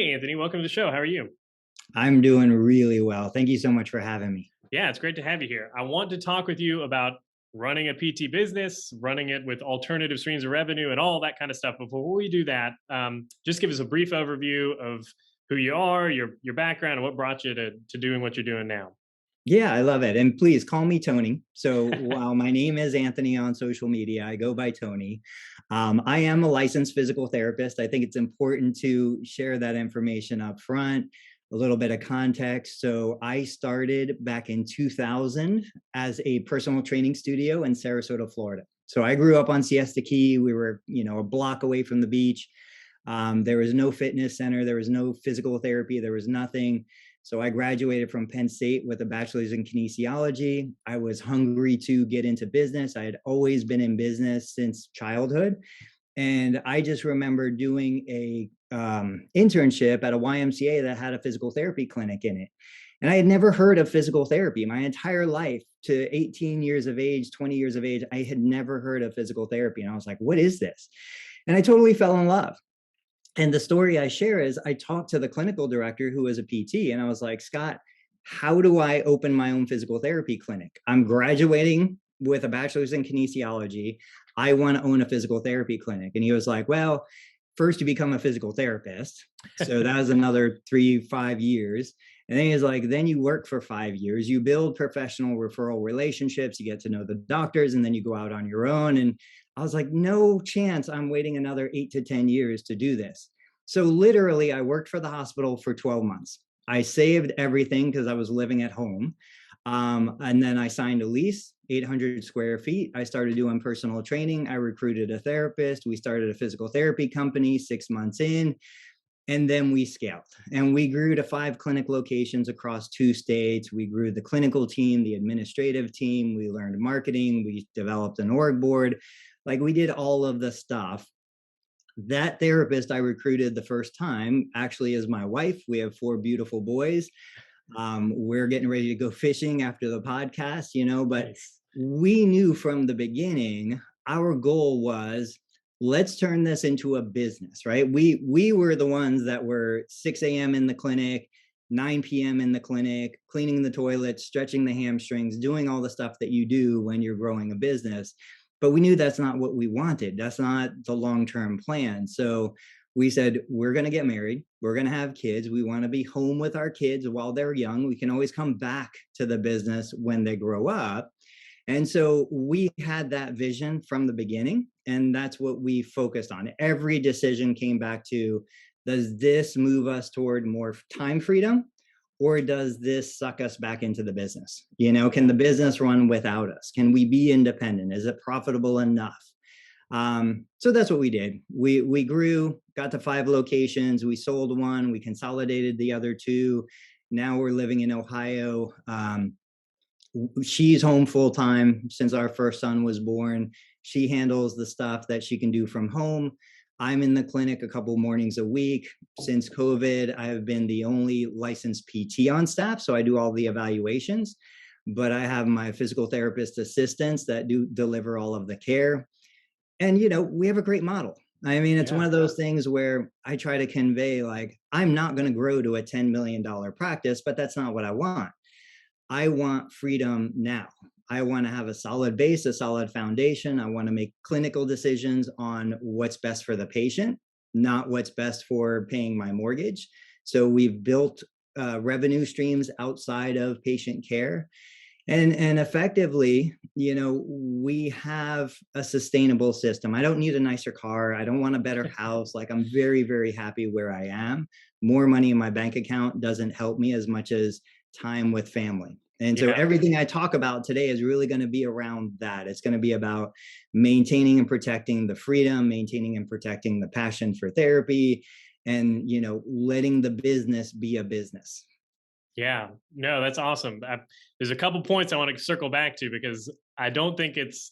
Anthony. Welcome to the show. How are you? I'm doing really well. Thank you so much for having me. Yeah, it's great to have you here. I want to talk with you about running a PT business, running it with alternative streams of revenue, and all that kind of stuff. Before we do that, just give us a brief overview of who you are, your background, and what brought you to doing what you're doing now. Yeah, I love it. And please call me Tony. So while my name is Anthony on social media, I go by Tony. I am a licensed physical therapist. I think it's important to share that information up front, a little bit of context. So I started back in 2000 as a personal training studio in Sarasota, Florida. So I grew up on Siesta Key. We were, a block away from the beach. There was no fitness center. There was no physical therapy. There was nothing. So I graduated from Penn State with a bachelor's in kinesiology. I was hungry to get into business. I had always been in business since childhood. And I just remember doing a internship at a YMCA that had a physical therapy clinic in it. And I had never heard of physical therapy my entire life. To 18 years of age, 20 years of age, I had never heard of physical therapy. And I was like, what is this? And I totally fell in love. And the story I share is I talked to the clinical director who was a PT, and I was like, Scott, how do I open my own physical therapy clinic? I'm graduating with a bachelor's in kinesiology. I want to own a physical therapy clinic. And he was like, well, first you become a physical therapist. So that was another 3-5 years. And then he's like, then you work for 5 years, you build professional referral relationships, you get to know the doctors, and then you go out on your own. And I was like, no chance I'm waiting another 8 to 10 years to do this. So literally, I worked for the hospital for 12 months. I saved everything because I was living at home. And then I signed a lease, 800 square feet. I started doing personal training. I recruited a therapist. We started a physical therapy company 6 months in. And then we scaled and we grew to 5 clinic locations across 2 states. We grew the clinical team, the administrative team. We learned marketing. We developed an org board. Like we did all of the stuff. That therapist I recruited the first time actually is my wife. We have 4 beautiful boys. We're getting ready to go fishing after the podcast, but Nice. we knew from the beginning, our goal was, let's turn this into a business, right? We were the ones that were 6 a.m. in the clinic, 9 p.m. in the clinic, cleaning the toilets, stretching the hamstrings, doing all the stuff that you do when you're growing a business. But we knew that's not what we wanted. That's not the long-term plan. So we said, we're going to get married. We're going to have kids. We want to be home with our kids while they're young. We can always come back to the business when they grow up. And so we had that vision from the beginning, and that's what we focused on. Every decision came back to, does this move us toward more time freedom, or does this suck us back into the business? Can the business run without us? Can we be independent? Is it profitable enough? So that's what we did. We grew, got to 5 locations. We sold 1. We consolidated the other 2. Now we're living in Ohio. She's home full time since our first son was born. She handles the stuff that she can do from home. I'm in the clinic a couple mornings a week. Since COVID, I have been the only licensed PT on staff, so I do all the evaluations, but I have my physical therapist assistants that do deliver all of the care. And, we have a great model. I mean, it's one of those things where I try to convey, like, I'm not going to grow to a $10 million practice, but that's not what I want. I want freedom now. I want to have a solid base, a solid foundation. I want to make clinical decisions on what's best for the patient, not what's best for paying my mortgage. So we've built revenue streams outside of patient care. And effectively, we have a sustainable system. I don't need a nicer car. I don't want a better house. Like, I'm very, very happy where I am. More money in my bank account doesn't help me as much as time with family. And so everything I talk about today is really going to be around that. It's going to be about maintaining and protecting the freedom, maintaining and protecting the passion for therapy, and, letting the business be a business. Yeah, no, that's awesome. There's a couple points I want to circle back to, because I don't think it's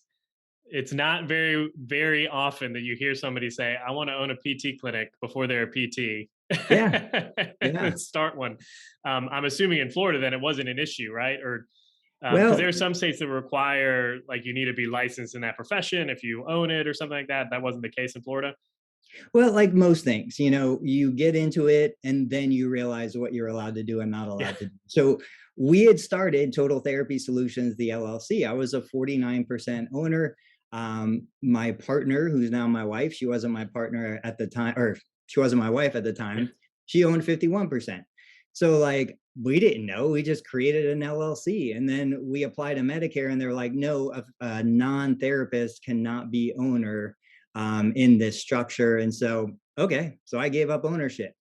not very, very often that you hear somebody say, I want to own a PT clinic before they're a PT. Yeah. Let's start one. I'm assuming in Florida, then it wasn't an issue, right? Or because there Well, are some states that require, like, you need to be licensed in that profession if you own it or something like that. That wasn't the case in Florida. Well, like most things, you get into it and then you realize what you're allowed to do and not Yeah. allowed to do. So we had started Total Therapy Solutions, the LLC. I was a 49% owner. My partner, who's now my wife, she wasn't my partner at the time, or she wasn't my wife at the Yeah. time. She owned 51%. So like we didn't know, we just created an LLC and then we applied to Medicare and they're like, no, a non-therapist cannot be owner in this structure. And so, okay, so I gave up ownership.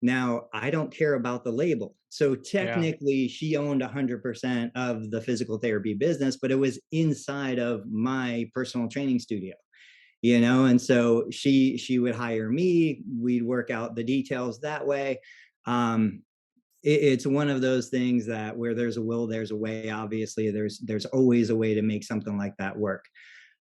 Now, I don't care about the label. So Yeah. technically, she owned 100% of the physical therapy business, but it was inside of my personal training studio. And so she would hire me. We'd work out the details that way. Um, it's one of those things that where there's a will, there's a way. Obviously, there's always a way to make something like that work.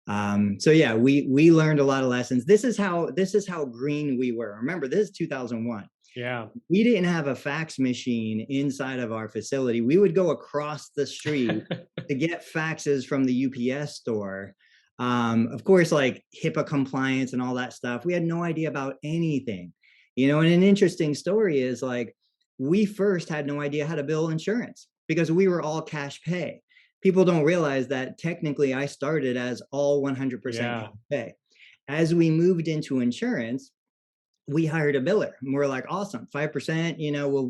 So yeah, we learned a lot of lessons. This is how green we were. Remember, this is 2001. Yeah. We didn't have a fax machine inside of our facility. We would go across the street to get faxes from the UPS store. Of course, like HIPAA compliance and all that stuff. We had no idea about anything. And an interesting story is like we first had no idea how to bill insurance because we were all cash pay. People don't realize that technically I started as all 100% cash Yeah. pay. As we moved into insurance, we hired a biller and we're like, awesome, 5%,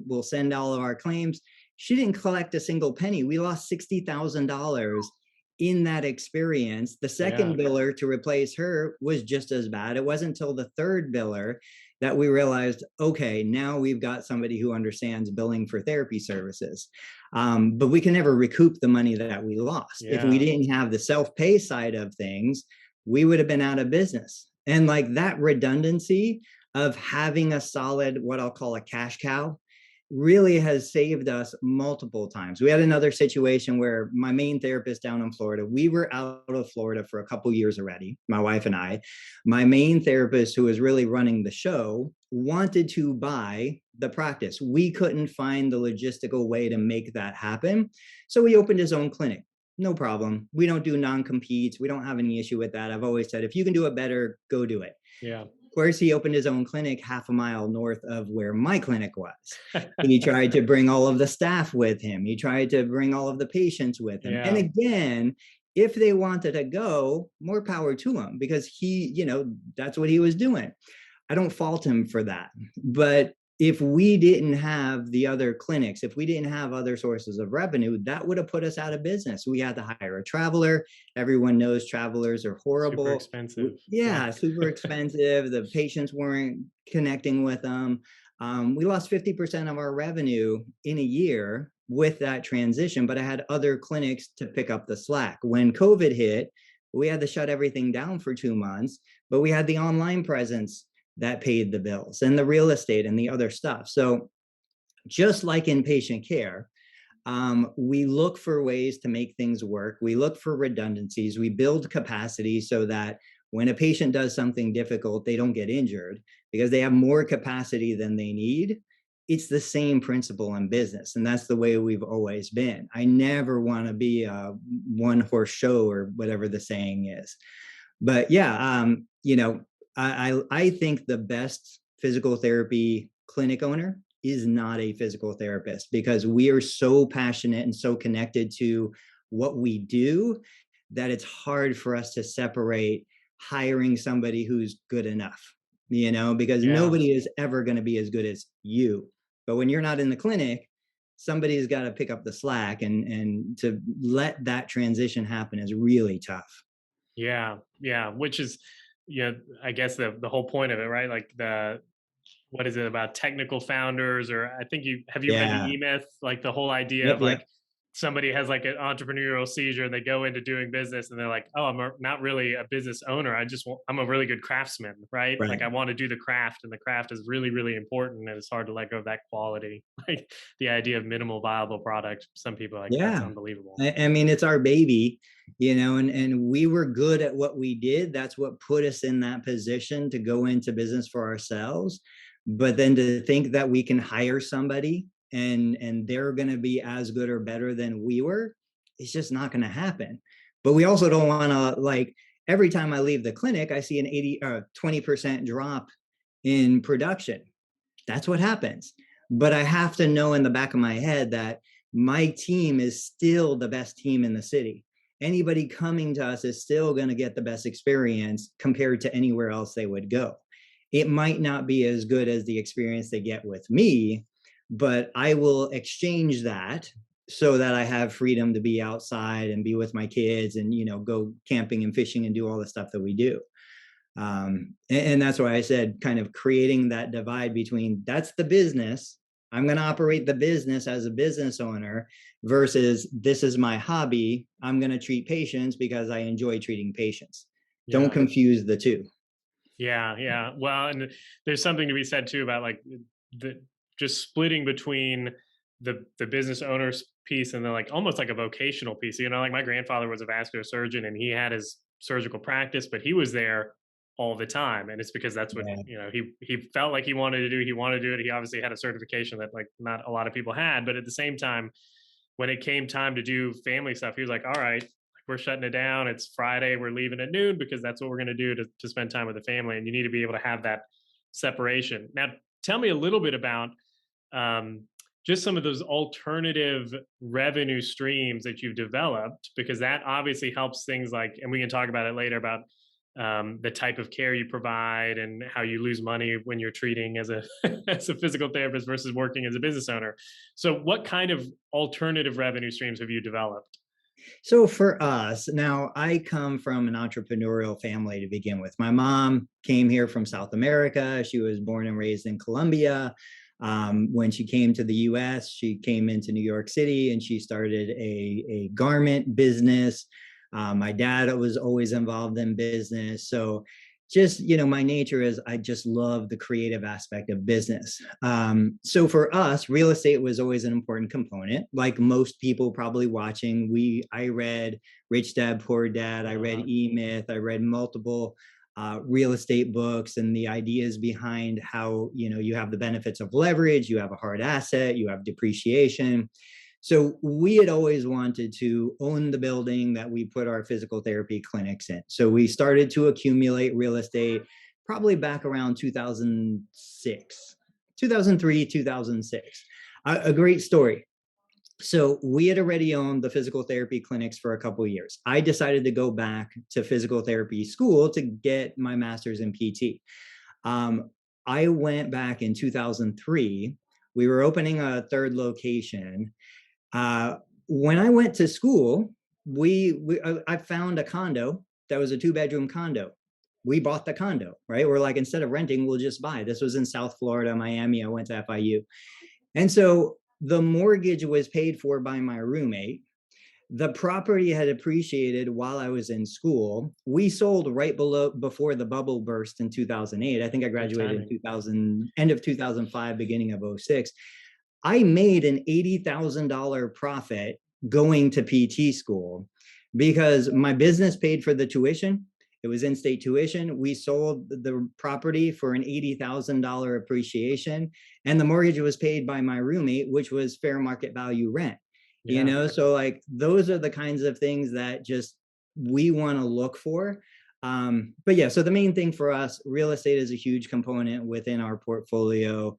we'll send all of our claims. She didn't collect a single penny. We lost $60,000 in that experience. The Yeah. second biller to replace her was just as bad. It wasn't until the third biller that we realized, okay, now we've got somebody who understands billing for therapy services. But we can never recoup the money that we lost. If we Yeah. didn't have the self-pay side of things, we would have been out of business. And like that redundancy of having a solid, what I'll call a cash cow, really has saved us multiple times. We had another situation where my main therapist down in Florida, we were out of Florida for a couple years already, my wife and I. My main therapist, who was really running the show, wanted to buy the practice. We couldn't find the logistical way to make that happen. So he opened his own clinic. No problem. We don't do non-competes. We don't have any issue with that. I've always said, if you can do it better, go do it. Yeah. Of course, he opened his own clinic half a mile north of where my clinic was. He tried to bring all of the staff with him. He tried to bring all of the patients with him. And Yeah. again, if they wanted to go, more power to him because that's what he was doing. I don't fault him for that. But if we didn't have the other clinics, if we didn't have other sources of revenue, that would have put us out of business. We had to hire a traveler. Everyone knows travelers are Super horrible. expensive. Yeah. Yeah, super expensive. The patients weren't connecting with them. We lost 50% of our revenue in a year with that transition, but I had other clinics to pick up the slack. When COVID hit, we had to shut everything down for 2 months, but we had the online presence that paid the bills and the real estate and the other stuff. So just like in patient care, we look for ways to make things work. We look for redundancies. We build capacity so that when a patient does something difficult, they don't get injured because they have more capacity than they need. It's the same principle in business. And that's the way we've always been. I never want to be a one horse show or whatever the saying is. But yeah, I think the best physical therapy clinic owner is not a physical therapist because we are so passionate and so connected to what we do that it's hard for us to separate hiring somebody who's good enough, because Yeah. nobody is ever going to be as good as you. But when you're not in the clinic, somebody's got to pick up the slack and to let that transition happen is really tough. Yeah. Yeah. Which is, I guess the whole point of it, right? Like what is it about technical founders? Or I think have you read the Yeah. E-Myth? Like the whole idea Yep. of Yep. like somebody has like an entrepreneurial seizure and they go into doing business and they're like, oh, not really a business owner. I'm a really good craftsman, right? Like Right. I want to do the craft and the craft is really, really important. And it's hard to let go of that quality. Like the idea of minimal viable product. Some people are like, that's Yeah. unbelievable. I mean, it's our baby, and we were good at what we did. That's what put us in that position to go into business for ourselves. But then to think that we can hire somebody and they're going to be as good or better than we were, it's just not going to happen. But we also don't want to, like, every time I leave the clinic, I see an 20% drop in production. That's what happens. But I have to know in the back of my head that my team is still the best team in the city. Anybody coming to us is still going to get the best experience compared to anywhere else they would go. It might not be as good as the experience they get with me, but I will exchange that so that I have freedom to be outside and be with my kids and, go camping and fishing and do all the stuff that we do. And that's why I said kind of creating that divide between that's the business. I'm going to operate the business as a business owner versus this is my hobby. I'm going to treat patients because I enjoy treating patients. Yeah. Don't confuse the two. Yeah. Well, and there's something to be said too about like just splitting between the business owner's piece and then like almost like a vocational piece. Like my grandfather was a vascular surgeon and he had his surgical practice, but he was there all the time, and it's because that's what he felt like he wanted to do. He wanted to do it. He obviously had a certification that like not a lot of people had, but at the same time, when it came time to do family stuff, he was like, all right, we're shutting it down. It's Friday. We're leaving at noon because that's what we're going to do to spend time with the family. And you need to be able to have that separation. Now, tell me a little bit about just some of those alternative revenue streams that you've developed, because that obviously helps things like, and we can talk about it later about the type of care you provide and how you lose money when you're treating as a as a physical therapist versus working as a business owner. So what kind of alternative revenue streams have you developed? So for us, now I come from an entrepreneurial family to begin with. My mom came here from South America. She was born and raised in Colombia. When she came to the US, she came into New York City and she started a garment business. My dad was always involved in business. So just, my nature is I just love the creative aspect of business. So for us, real estate was always an important component. Like most people probably watching, I read Rich Dad, Poor Dad. I read E-Myth. I read multiple real estate books and the ideas behind how, you have the benefits of leverage, you have a hard asset, you have depreciation. So we had always wanted to own the building that we put our physical therapy clinics in. So we started to accumulate real estate probably back around 2006, 2003, 2006. A great story. So we had already owned the physical therapy clinics for a couple of years. I decided to go back to physical therapy school to get my master's in PT. I went back in 2003. We were opening a third location. When I went to school, I found a condo that was a 2-bedroom condo. We bought the condo, right? We're like, instead of renting, we'll just buy. This was in South Florida, Miami. I went to FIU. And so the mortgage was paid for by my roommate. The property had appreciated while I was in school. We sold right before the bubble burst in 2008. I think I graduated in 2000, end of 2005, beginning of 06. I made an $80,000 profit going to PT school because my business paid for the tuition. It was in-state tuition. We sold the property for an $80,000 appreciation, and the mortgage was paid by my roommate, which was fair market value rent. Yeah. So like those are the kinds of things that just we want to look for. But yeah, so the main thing for us, real estate is a huge component within our portfolio.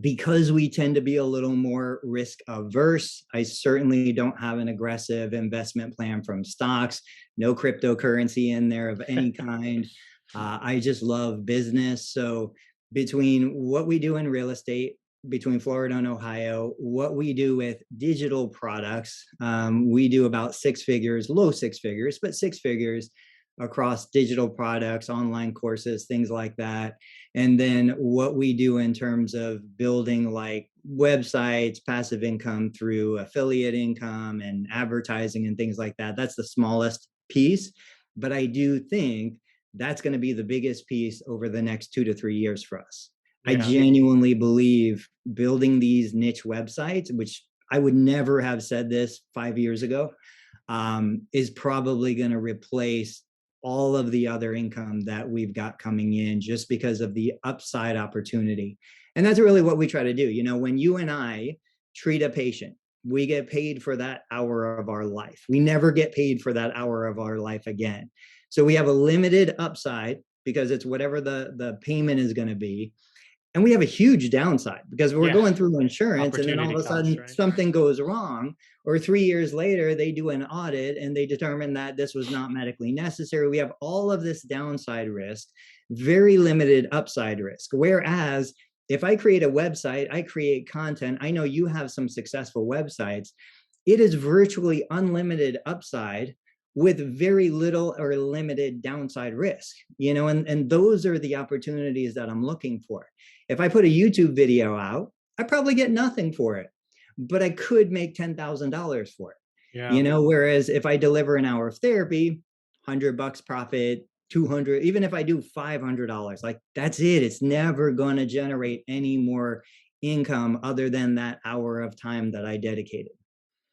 Because we tend to be a little more risk averse, I certainly don't have an aggressive investment plan from stocks, no cryptocurrency in there of any kind. I just love business. So between what we do in real estate, between Florida and Ohio, what we do with digital products, we do about 6 figures, low 6 figures, but 6 figures across digital products, online courses, things like that. And then what we do in terms of building like websites, passive income through affiliate income and advertising and things like that. That's the smallest piece. But I do think that's going to be the biggest piece over the next 2 to 3 years for us. Yeah. I genuinely believe building these niche websites, which I would never have said this 5 years ago, is probably going to replace all of the other income that we've got coming in just because of the upside opportunity. And that's really what we try to do. When you and I treat a patient, we get paid for that hour of our life. We never get paid for that hour of our life again. So we have a limited upside because it's whatever the payment is going to be. And we have a huge downside because we're Yeah. going through insurance and then all Opportunity of a cost, sudden right? something goes wrong, or 3 years later they do an audit and they determine that this was not medically necessary. We have all of this downside risk, very limited upside risk. Whereas if I create a website, I create content, I know you have some successful websites, it is virtually unlimited upside with very little or limited downside risk, and those are the opportunities that I'm looking for. If I put a YouTube video out, I probably get nothing for it, but I could make $10,000 for it. Yeah. Whereas if I deliver an hour of therapy, $100 profit, 200, even if I do $500, like that's it. It's never going to generate any more income other than that hour of time that I dedicated.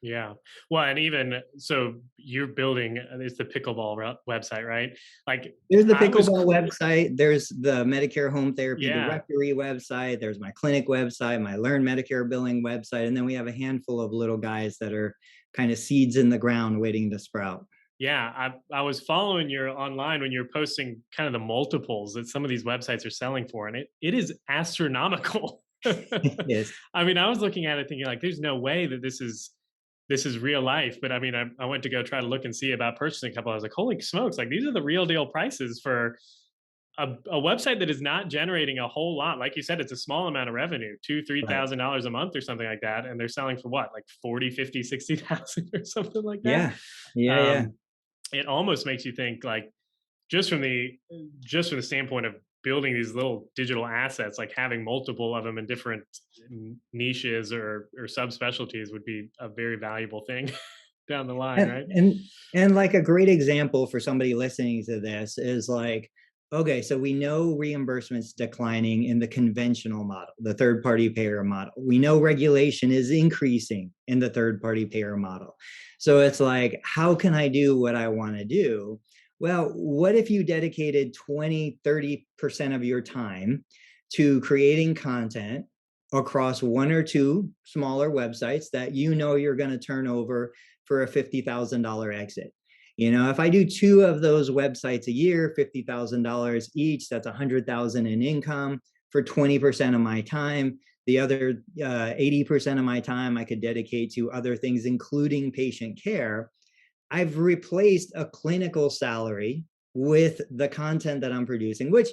Yeah. Well, and even so, you're building, it's the pickleball website, right? Like, There's the I was, pickleball website. There's the Medicare home therapy yeah, directory website. There's my clinic website, my Learn Medicare billing website. And then we have a handful of little guys that are kind of seeds in the ground waiting to sprout. yeah. I was following your online when you're posting kind of the multiples that some of these websites are selling for, and it is astronomical. Yes. I mean, I was looking at it thinking like, there's no way that this is real life. But I mean, I went to go try to look and see about purchasing a couple. I was like, holy smokes, like these are the real deal prices for a website that is not generating a whole lot. Like you said, it's a small amount of revenue, Right. $2,000-3,000 a month or something like that. And they're selling for what, like 40, 50, 60,000 or something like that. Yeah. Yeah. Yeah. Um, it almost makes you think like just from the just from the standpoint of building these little digital assets, like having multiple of them in different niches or subspecialties would be a very valuable thing down the line, And, right? and and like a great example for somebody listening to this is like, okay, so we know reimbursements declining in the conventional model, the third party payer model. We know regulation is increasing in the third party payer model. So it's like, how can I do what I want to do? Well, what if you dedicated 20, 30% of your time to creating content across one or two smaller websites that you're going to turn over for a $50,000 exit? If I do two of those websites a year, $50,000 each, that's 100,000 in income for 20% of my time. The other 80% of my time I could dedicate to other things, including patient care. I've replaced a clinical salary with the content that I'm producing, which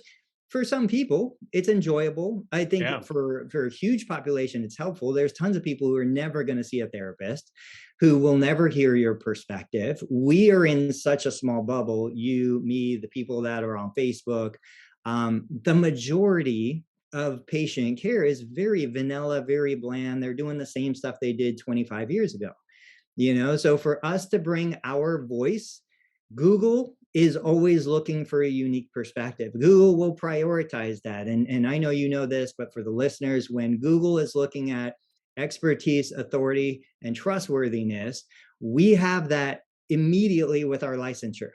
for some people it's enjoyable. I Yeah. think for a huge population it's helpful. There's tons of people who are never going to see a therapist, who will never hear your perspective. We are in such a small bubble, you, me, the people that are on Facebook. The majority of patient care is very vanilla, very bland. They're doing the same stuff they did 25 years ago. So for us to bring our voice, Google is always looking for a unique perspective. Google will prioritize that. And I know you know this, but for the listeners, when Google is looking at expertise, authority, and trustworthiness, we have that immediately with our licensure.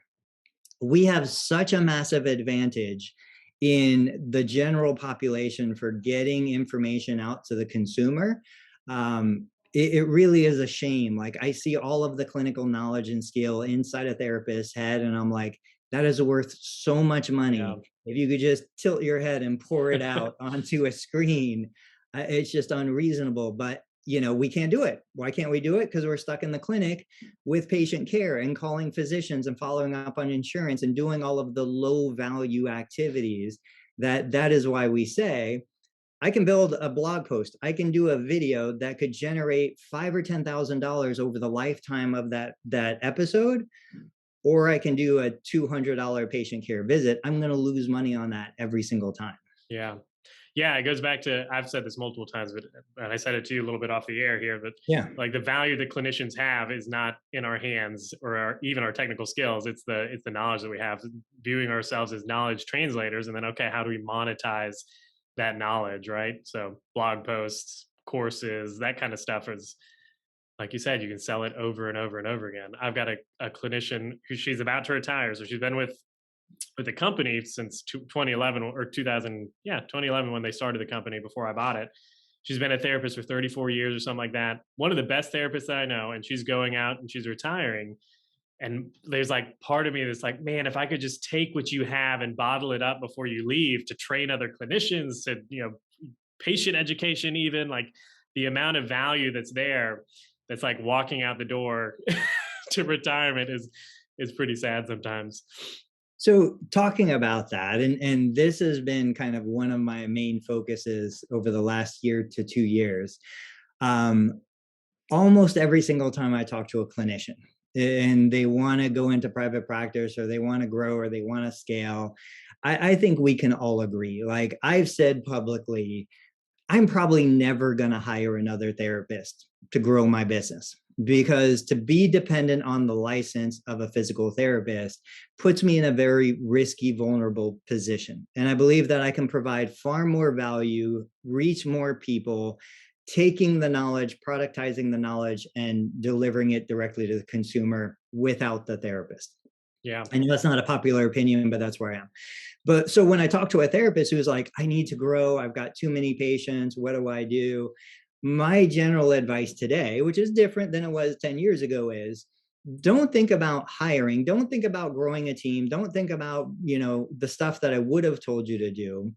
We have such a massive advantage in the general population for getting information out to the consumer. It really is a shame. Like, I see all of the clinical knowledge and skill inside a therapist's head, and I'm like, that is worth so much Yeah. money. If you could just tilt your head and pour it out onto a screen, it's just unreasonable. But we can't do it. Why can't we do it? Because we're stuck in the clinic with patient care and calling physicians and following up on insurance and doing all of the low value activities. That is why we say, I can build a blog post, I can do a video that could generate $5,000 or $10,000 over the lifetime of that episode, or I can do a $200 patient care visit. I'm going to lose money on that every single time. Yeah. Yeah, it goes back to, I've said this multiple times, but and I said it to you a little bit off the air here, but Yeah. like the value that clinicians have is not in our hands or even our technical skills. It's the knowledge that we have, viewing ourselves as knowledge translators, and then okay, how do we monetize that knowledge, right? So blog posts, courses, that kind of stuff is, like you said, you can sell it over and over and over again. I've got a clinician who, she's about to retire, so she's been with the company since 2011 or 2000, yeah, 2011 when they started the company before I bought it. She's been a therapist for 34 years or something like that. One of the best therapists that I know, and she's going out and she's retiring. And there's like part of me that's like, man, if I could just take what you have and bottle it up before you leave to train other clinicians, to, patient education, even like the amount of value that's there, that's like walking out the door to retirement is pretty sad sometimes. So talking about that, and this has been kind of one of my main focuses over the last year to 2 years. Almost every single time I talk to a clinician and they want to go into private practice or they want to grow or they want to scale, I think we can all agree. Like I've said publicly, I'm probably never going to hire another therapist to grow my business, because to be dependent on the license of a physical therapist puts me in a very risky, vulnerable position. And I believe that I can provide far more value, reach more people, taking the knowledge, productizing the knowledge, and delivering it directly to the consumer without the therapist. Yeah. I know that's not a popular opinion, but that's where I am. But so when I talk to a therapist who's like, I need to grow, I've got too many patients, what do I do? My general advice today, which is different than it was 10 years ago, is don't think about hiring, don't think about growing a team, don't think about, the stuff that I would have told you to do.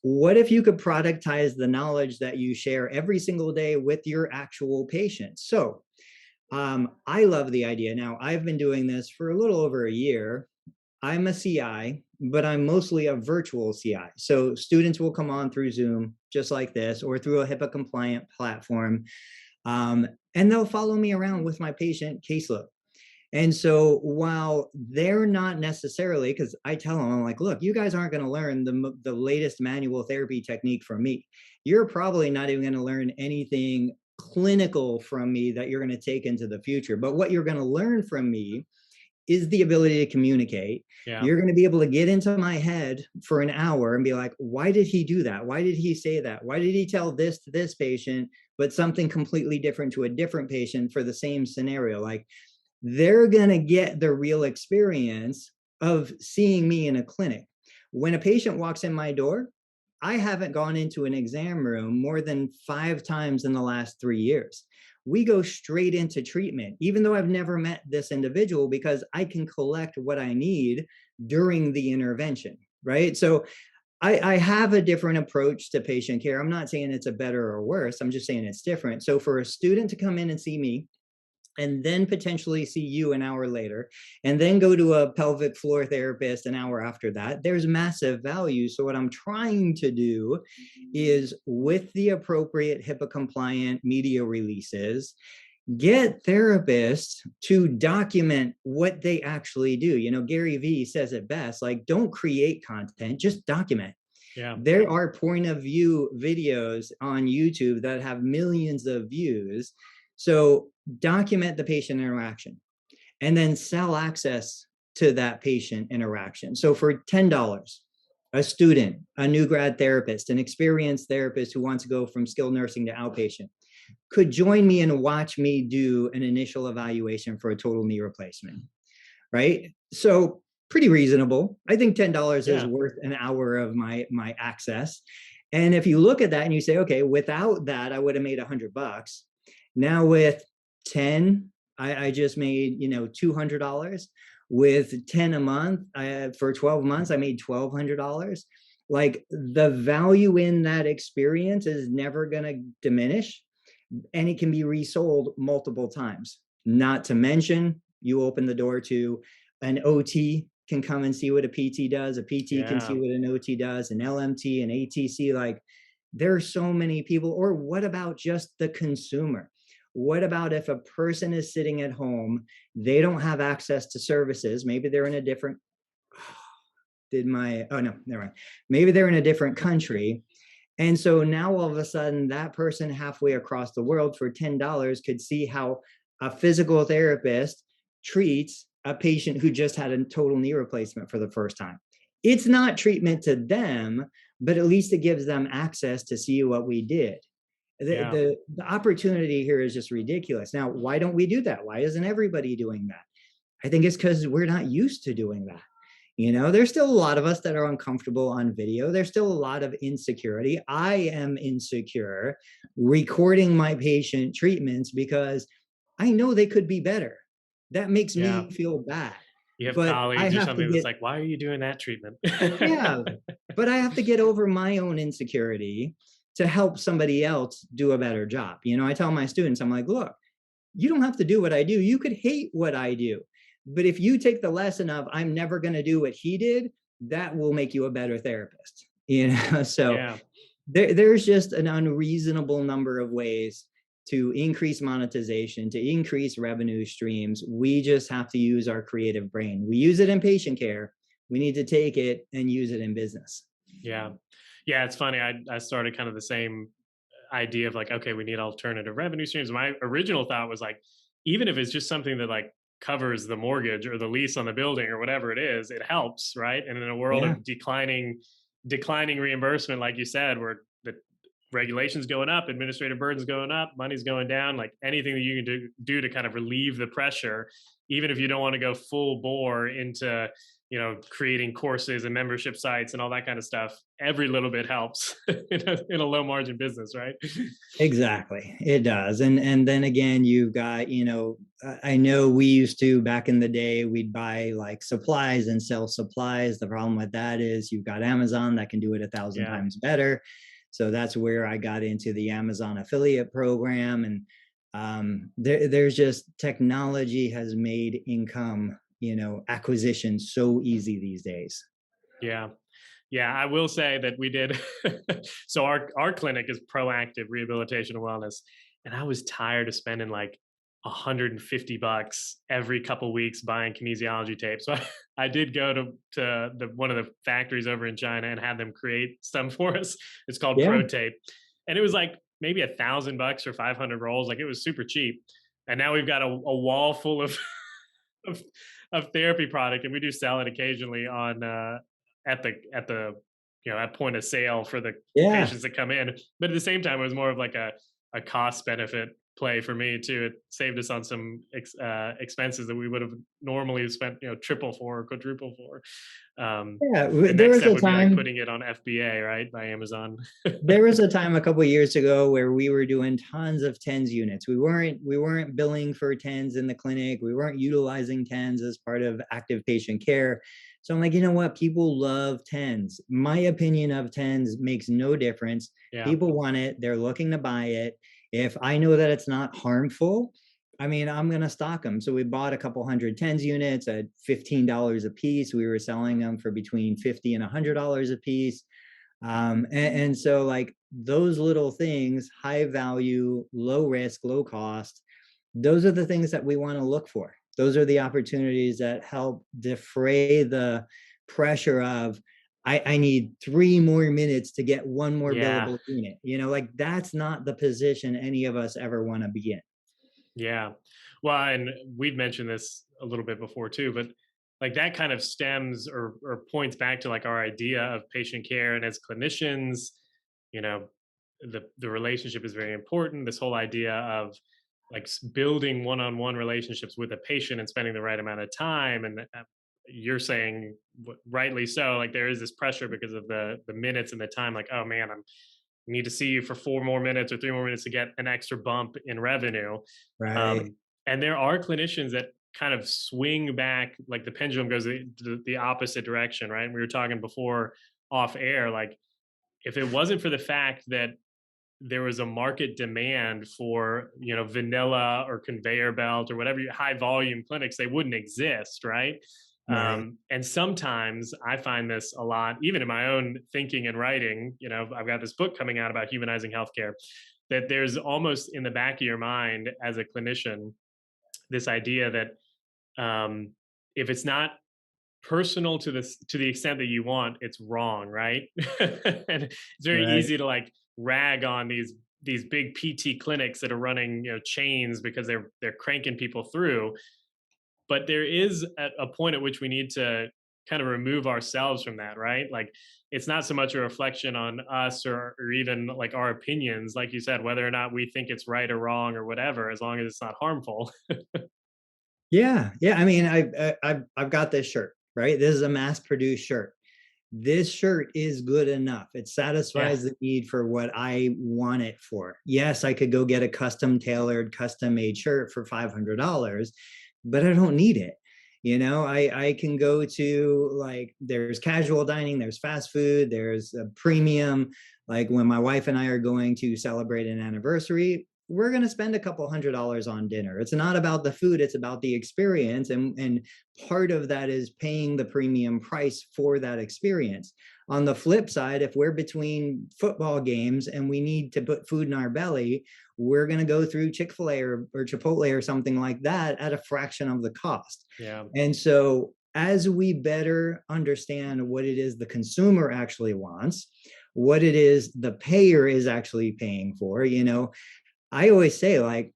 What if you could productize the knowledge that you share every single day with your actual patients? So I love the idea. Now, I've been doing this for a little over a year. I'm a CI, but I'm mostly a virtual CI. So students will come on through Zoom, just like this, or through a HIPAA compliant platform. And they'll follow me around with my patient caseload. And so while they're not necessarily, because I tell them, I'm like, look, you guys aren't going to learn the latest manual therapy technique from me. You're probably not even going to learn anything clinical from me that you're going to take into the future. But what you're going to learn from me is the ability to communicate. Yeah. You're going to be able to get into my head for an hour and be like, why did he do that? Why did he say that? Why did he tell this to this patient, but something completely different to a different patient for the same scenario? Like, they're going to get the real experience of seeing me in a clinic. When a patient walks in my door, I haven't gone into an exam room more than 5 times in the last 3 years. We go straight into treatment, even though I've never met this individual, because I can collect what I need during the intervention, right? So I have a different approach to patient care. I'm not saying it's a better or worse. I'm just saying it's different. So for a student to come in and see me, and then potentially see you an hour later, and then go to a pelvic floor therapist an hour after that, there's massive value. So what I'm trying to do is, with the appropriate HIPAA compliant media releases, get therapists to document what they actually do. Gary Vee says it best, like, don't create content, just document. Yeah. There are point of view videos on YouTube that have millions of views. So document the patient interaction and then sell access to that patient interaction. So for $10, a student, a new grad therapist, an experienced therapist who wants to go from skilled nursing to outpatient could join me and watch me do an initial evaluation for a total knee replacement, right? So pretty reasonable. I think $10 is worth an hour of my access. And if you look at that and you say, okay, without that, I would have made $100. Now with 10, I just made, $200. With 10 a month, for 12 months, I made $1,200. Like, the value in that experience is never going to diminish, and it can be resold multiple times. Not to mention, you open the door to an OT can come and see what a PT does. A PT can see what an OT does, an LMT, an ATC. Like, there are so many people. Or what about just the consumer? What about if a person is sitting at home, they don't have access to services? Maybe they're in a different, never mind. Maybe they're in a different country. And so now all of a sudden, that person halfway across the world for $10 could see how a physical therapist treats a patient who just had a total knee replacement for the first time. It's not treatment to them, but at least it gives them access to see what we did. The opportunity here is just ridiculous. Now, why don't we do that? Why isn't everybody doing that? I think it's because we're not used to doing that. There's still a lot of us that are uncomfortable on video. There's still a lot of insecurity. I am insecure recording my patient treatments because I know they could be better. that makes Yeah. me feel bad. You have But I colleagues or have to something that's get, like, why are you doing that treatment? yeah, but I have to get over my own insecurity to help somebody else do a better job. I tell my students, I'm like, look, you don't have to do what I do. You could hate what I do. But if you take the lesson of I'm never going to do what he did, that will make you a better therapist. So Yeah. there's just an unreasonable number of ways to increase monetization, to increase revenue streams. We just have to use our creative brain. We use it in patient care. We need to take it and use it in business. Yeah. Yeah. It's funny. I started kind of the same idea of like, okay, we need alternative revenue streams. My original thought was like, even if it's just something that like covers the mortgage or the lease on the building or whatever it is, it helps, right? And in a world Yeah. of declining reimbursement, like you said, where the regulations going up, administrative burdens going up, money's going down, like anything that you can do to kind of relieve the pressure, even if you don't want to go full bore into creating courses and membership sites and all that kind of stuff, every little bit helps in a low margin business, right? Exactly. It does. And then again, you've got, I know we used to back in the day, we'd buy like supplies and sell supplies. The problem with that is you've got Amazon that can do it 1,000 Yeah. times better. So that's where I got into the Amazon affiliate program. And there's just technology has made income, acquisition so easy these days. Yeah. Yeah, I will say that we did. So our clinic is proactive rehabilitation and wellness, and I was tired of spending like $150 every couple weeks buying kinesiology tape. So I did go to one of the factories over in China and have them create some for us. It's called Yeah. Pro Tape, and it was like maybe $1,000 or 500 rolls. Like it was super cheap. And now we've got a wall full of, of therapy product, and we do sell it occasionally on at the at point of sale for the Yeah. patients that come in. But at the same time, it was more of like a cost benefit play for me too. It saved us on some expenses that we would have normally spent triple for or quadruple for. Yeah. The There next was step a would be like time putting it on FBA, right, by Amazon. There was a time a couple of years ago where we were doing tons of TENS units. We weren't billing for TENS in the clinic. We weren't utilizing TENS as part of active patient care. So I'm like, you know what? People love TENS. My opinion of TENS makes no difference. Yeah. People want it. They're looking to buy it. If I know that it's not harmful, I mean, I'm going to stock them. So we bought a couple hundred TENS units at $15 a piece. We were selling them for between $50 and $100 a piece. And so like those little things, high value, low risk, low cost, those are the things that we want to look for. Those are the opportunities that help defray the pressure of I need 3 more minutes to get one more Yeah. billable unit. Like that's not the position any of us ever want to be in. Yeah. Well, and we've mentioned this a little bit before too, but like that kind of stems or points back to like our idea of patient care. And as clinicians, you know, the relationship is very important. This whole idea of like building one-on-one relationships with a patient and spending the right amount of time. And you're saying rightly so, like there is this pressure because of the minutes and the time, like, oh man, I'm need to see you for 4 more minutes or 3 more minutes to get an extra bump in revenue. Right. Um, and there are clinicians that kind of swing back, like the pendulum goes the opposite direction, right? And we were talking before off air, like if it wasn't for the fact that there was a market demand for vanilla or conveyor belt or whatever high volume clinics, they wouldn't exist, right? Right. And sometimes I find this a lot, even in my own thinking and writing. I've got this book coming out about humanizing healthcare, that there's almost in the back of your mind as a clinician this idea that if it's not personal to the extent that you want, it's wrong, right? And it's very Right. easy to like rag on these big PT clinics that are running chains because they're cranking people through. But there is a point at which we need to kind of remove ourselves from that, right? Like it's not so much a reflection on us or even like our opinions, like you said, whether or not we think it's right or wrong or whatever, as long as it's not harmful. Yeah. Yeah. I mean, I've got this shirt, right? This is a mass produced shirt. This shirt is good enough. It Yeah. satisfies the need for what I want it for. Yes, I could go get a custom tailored, custom made shirt for $500, but I don't need it. I can go to, like, there's casual dining, there's fast food, there's a premium. Like when my wife and I are going to celebrate an anniversary, we're going to spend a couple $100 on dinner. It's not about the food, it's about the experience. And part of that is paying the premium price for that experience. On the flip side, if we're between football games and we need to put food in our belly, we're going to go through Chick-fil-A or Chipotle or something like that at a fraction of the cost. Yeah. And so as we better understand what it is the consumer actually wants, what it is the payer is actually paying for, I always say, like,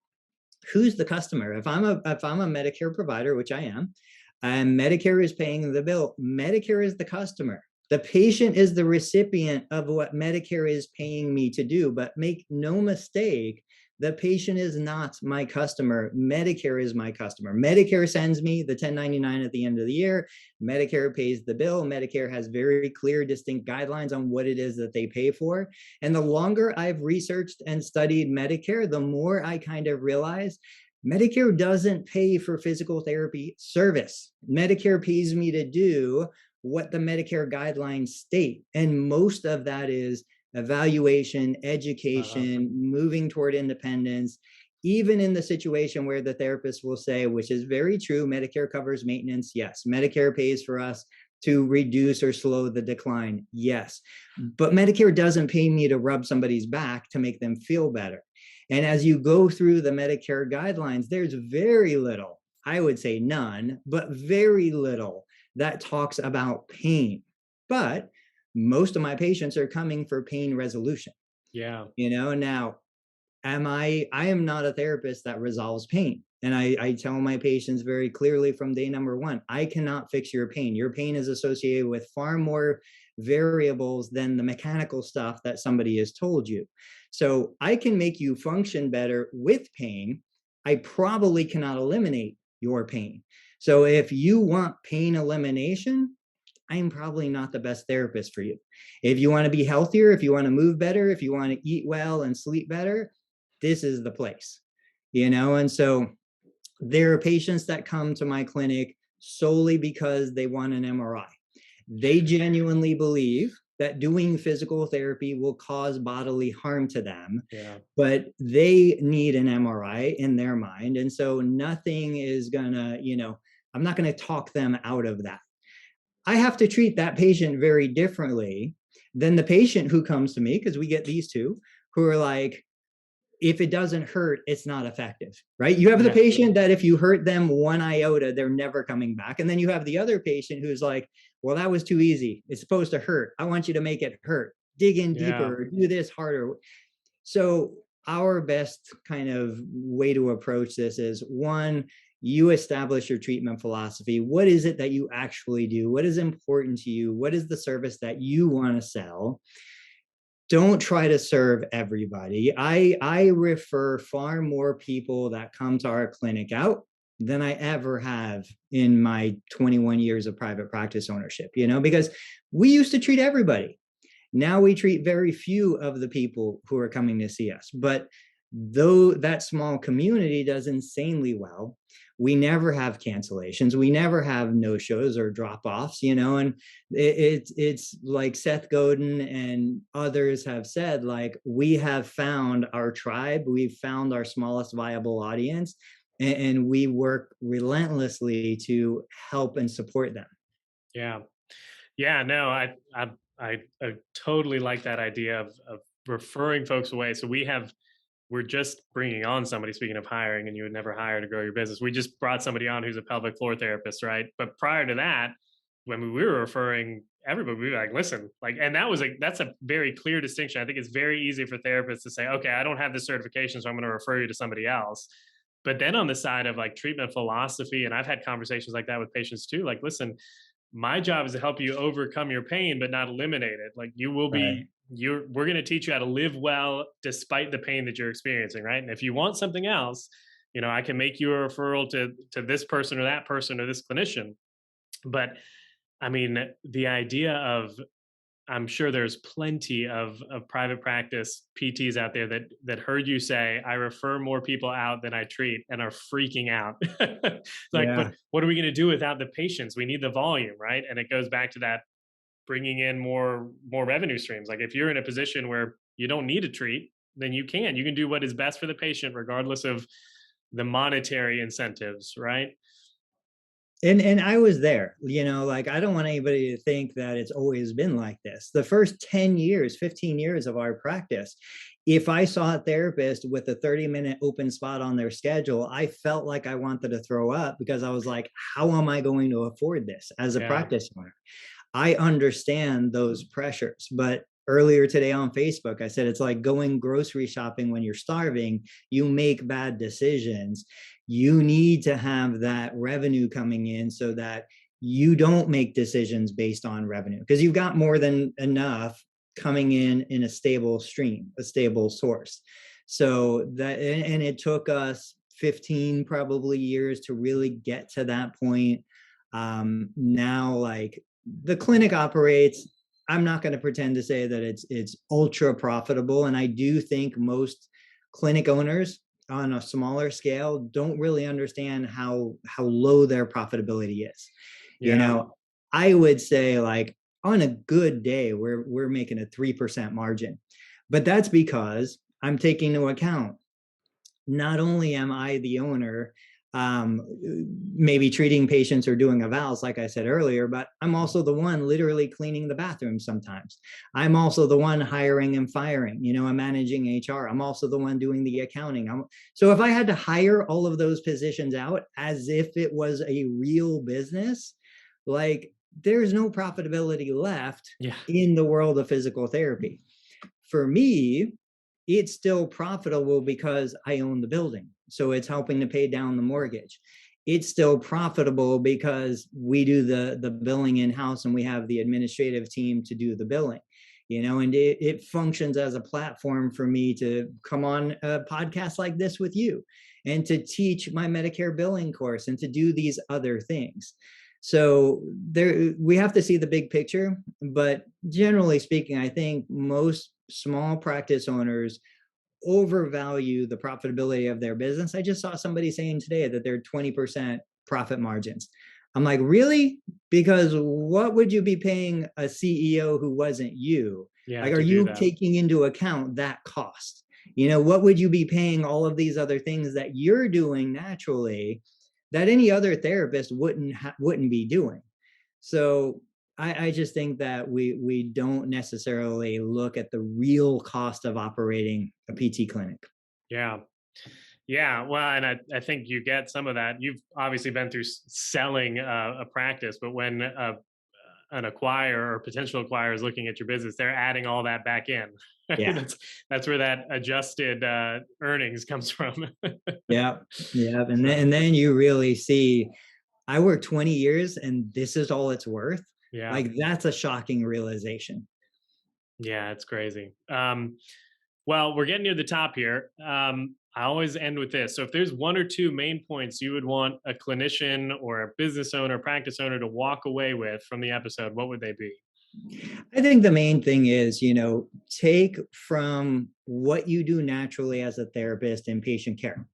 who's the customer? If I'm a Medicare provider, which I am, and Medicare is paying the bill, Medicare is the customer. The patient is the recipient of what Medicare is paying me to do. But make no mistake, the patient is not my customer. Medicare is my customer. Medicare sends me the 1099 at the end of the year. Medicare pays the bill. Medicare has very clear, distinct guidelines on what it is that they pay for. And the longer I've researched and studied Medicare, the more I kind of realize Medicare doesn't pay for physical therapy service. Medicare pays me to do what the Medicare guidelines state. And most of that is evaluation, Uh-huh. education, moving toward independence. Even in the situation where the therapist will say, which is very true, Medicare covers maintenance. Yes. Medicare pays for us to reduce or slow the decline. Yes. But Medicare doesn't pay me to rub somebody's back to make them feel better. And as you go through the Medicare guidelines, there's very little, I would say none, but very little that talks about pain. But most of my patients are coming for pain resolution. Yeah. Now, I am not a therapist that resolves pain. And I tell my patients very clearly from day number one, I cannot fix your pain. Your pain is associated with far more variables than the mechanical stuff that somebody has told you. So I can make you function better with pain. I probably cannot eliminate your pain. So if you want pain elimination, I'm probably not the best therapist for you. If you want to be healthier, if you want to move better, if you want to eat well and sleep better, this is the place. And so there are patients that come to my clinic solely because they want an MRI. They genuinely believe that doing physical therapy will cause bodily harm to them, Yeah. but they need an MRI in their mind. And so nothing is gonna, I'm not gonna talk them out of that. I have to treat that patient very differently than the patient who comes to me, because we get these two who are like, if it doesn't hurt, it's not effective, right? You have the Yeah. patient that if you hurt them one iota, they're never coming back. And then you have the other patient who's like, well, that was too easy. It's supposed to hurt. I want you to make it hurt. Dig in Yeah. deeper, do this harder. So our best kind of way to approach this is, one, you establish your treatment philosophy. What is it that you actually do? What is important to you? What is the service that you want to sell? Don't try to serve everybody. I refer far more people that come to our clinic out than I ever have in my 21 years of private practice ownership, because we used to treat everybody. Now we treat very few of the people who are coming to see us. But though that small community does insanely well, we never have cancellations. We never have no-shows or drop-offs, and it's like Seth Godin and others have said, like, we have found our tribe, we've found our smallest viable audience, and we work relentlessly to help and support them. Yeah. Yeah, no, I totally like that idea of referring folks away. So we're just bringing on somebody. Speaking of hiring, and you would never hire to grow your business. We just brought somebody on who's a pelvic floor therapist, right? But prior to that, when we were referring everybody, we were like, listen, like, and that's a very clear distinction. I think it's very easy for therapists to say, okay, I don't have this certification, so I'm going to refer you to somebody else. But then on the side of like treatment philosophy, and I've had conversations like that with patients too, like, listen, my job is to help you overcome your pain but not eliminate it. Like, Right. we're going to teach you how to live well despite the pain that you're experiencing, right? And if you want something else, I can make you a referral to this person or that person or this clinician. But I mean, the idea of I'm sure there's plenty of private practice PTs out there that heard you say, I refer more people out than I treat, and are freaking out. Like, but Yeah. what are we going to do without the patients? We need the volume, right? And it goes back to that, bringing in more revenue streams. Like, if you're in a position where you don't need to treat, then you can do what is best for the patient, regardless of the monetary incentives, right? And I was there, like, I don't want anybody to think that it's always been like this. The first 10 years, 15 years of our practice, if I saw a therapist with a 30-minute open spot on their schedule, I felt like I wanted to throw up, because I was like, how am I going to afford this as a Yeah. practice owner? I understand those pressures, but earlier today on Facebook, I said it's like going grocery shopping when you're starving. You make bad decisions. You need to have that revenue coming in so that you don't make decisions based on revenue, because you've got more than enough coming in a stable stream, a stable source. So that, and it took us 15 probably years to really get to that point. Now, like, the clinic operates, I'm not going to pretend to say that it's ultra profitable, and I do think most clinic owners on a smaller scale don't really understand how low their profitability is. you Yeah. know I would say, like, on a good day, we're making a 3% margin, but that's because I'm taking into account, not only am I the owner, um, maybe treating patients or doing evals, like I said earlier, but I'm also the one literally cleaning the bathroom sometimes. I'm also the one hiring and firing, I'm managing HR. I'm also the one doing the accounting. So if I had to hire all of those positions out as if it was a real business, like, there's no profitability left Yeah. in the world of physical therapy. For me, it's still profitable because I own the building. So it's helping to pay down the mortgage. It's still profitable because we do the billing in-house, and we have the administrative team to do the billing. And it functions as a platform for me to come on a podcast like this with you, and to teach my Medicare billing course, and to do these other things. So we have to see the big picture, but generally speaking, I think most small practice owners overvalue the profitability of their business. I just saw somebody saying today that they're 20% profit margins. I'm like, really? Because what would you be paying a CEO who wasn't you? Yeah. Like, are To do you that. taking into account that cost? What would you be paying all of these other things that you're doing naturally that any other therapist wouldn't be doing? So I just think that we don't necessarily look at the real cost of operating a PT clinic. Yeah. Yeah, well, and I think you get some of that. You've obviously been through selling a practice, but when an acquirer or potential acquirer is looking at your business, they're adding all that back in. Right? Yeah, That's where that adjusted earnings comes from. yeah, yeah. And So then you really see, I worked 20 years and this is all it's worth. yeah, Like, that's a shocking realization. yeah, it's crazy. Well, we're getting near the top here. I always end with this. So, if there's one or two main points you would want a clinician or a business owner, practice owner to walk away with from the episode, what would they be? I think the main thing is, take from what you do naturally as a therapist in patient care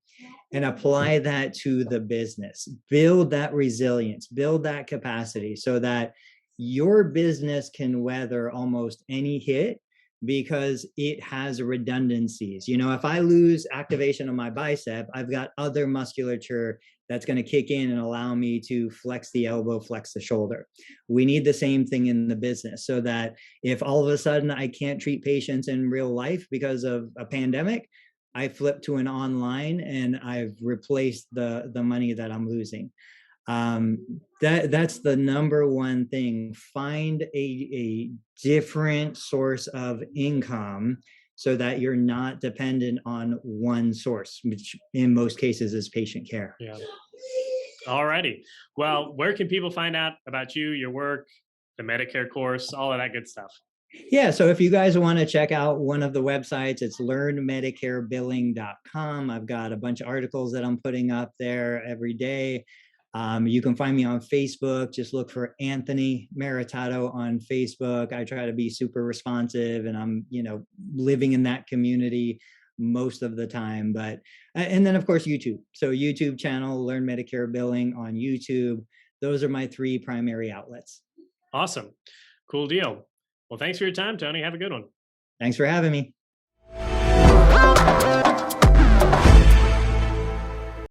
and apply that to the business. Build that resilience, build that capacity so that your business can weather almost any hit, because it has redundancies. If I lose activation of my bicep, I've got other musculature that's going to kick in and allow me to flex the elbow, flex the shoulder. We need the same thing in the business, so that if all of a sudden I can't treat patients in real life because of a pandemic, I flip to an online and I've replaced the money that I'm losing. That's the number one thing. Find a different source of income so that you're not dependent on one source, which in most cases is patient care. Yeah. All righty. Well, where can people find out about you, your work, the Medicare course, all of that good stuff? Yeah, so if you guys want to check out one of the websites, it's learnmedicarebilling.com. I've got a bunch of articles that I'm putting up there every day. You can find me on Facebook. Just look for Anthony Maritato on Facebook. I try to be super responsive, and I'm, living in that community most of the time. But and then of course YouTube. So YouTube channel, Learn Medicare Billing on YouTube. Those are my three primary outlets. Awesome. Cool deal. Well, thanks for your time, Tony. Have a good one. Thanks for having me.